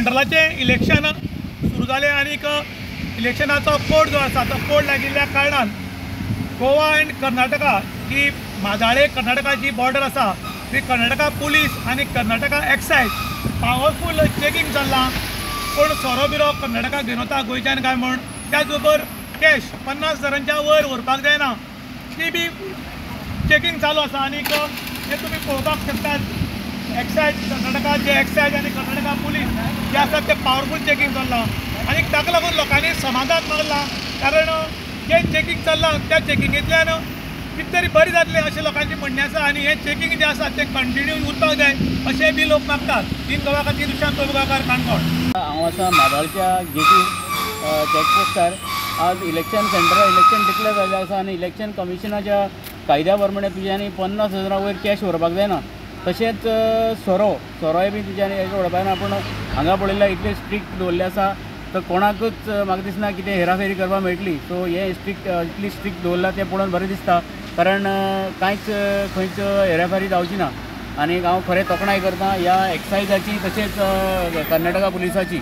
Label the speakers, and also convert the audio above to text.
Speaker 1: सेंट्रलाचे election सुरू जालें आनी इलेक्शनाचो कोड जो आसा तो कोड लागिल्ल्या कारणान गोवा एंड कर्नाटका जी माजाळे कर्नाटकाची बॉर्डर आसा ती कर्नाटका पुलीस आनी कर्नाटका एक्सायज पावरफूल चेकिंग चल्लां। कोण सोरो बिरो कर्नाटका घेवन वता गोंयच्यान काय म्हण, त्याच बरोबर कॅश 50,000च्या वयर व्हरपाक जायना ती बी चेकिंग चालू आसा। आनी हे तुमी पळोवपाक शकतात एक्सायज कर्नाटका जे एक्सायज आनी कर्नाटका पुलीस जे आसात ते पावरफूल चेकिंग चल्लां आनी ताका लागून लोकांनी समाधान मागलां, कारण जे चेकिंग चल्लां त्या चेकिंगेंतल्यान कितें तरी बरें जातलें अशें लोकांचें म्हणणें आसा आनी हे चेकिंग जे आसा ते कंटिन्यू उरपाक जाय अशें बी लोक मागतात। तीन गोवा खातीर दुशांत प्रभुगाकार काणकोण।
Speaker 2: हांव आसा माजाळच्या गेटी चॅकपोस्टार। आज इलेक्शन डिक्लेअर जाल्लें आसा आनी इलेक्शन कमिशनाच्या कायद्या प्रमाणे तुज्यांनी 50,000 वयर कॅश व्हरपाक जायना। तशेंच सोरोय बी तुज्यांनी व्हरपाक जायना। पूण हांगा पळयल्यार इतले स्ट्रिक्ट दवरल्ले आसा तर कोणाकूच म्हाका दिसना कितें हेराफेरी करपाक मेळटली। सो हे इतली स्ट्रिक्ट दवरला तें पळोवन बरें दिसता, कारण कांयच खंयच हेराफेरी जावची ना। आनी हांव खरें तोखणाय करता ह्या एक्सायजाची तशेंच कर्नाटका पुलिसाची।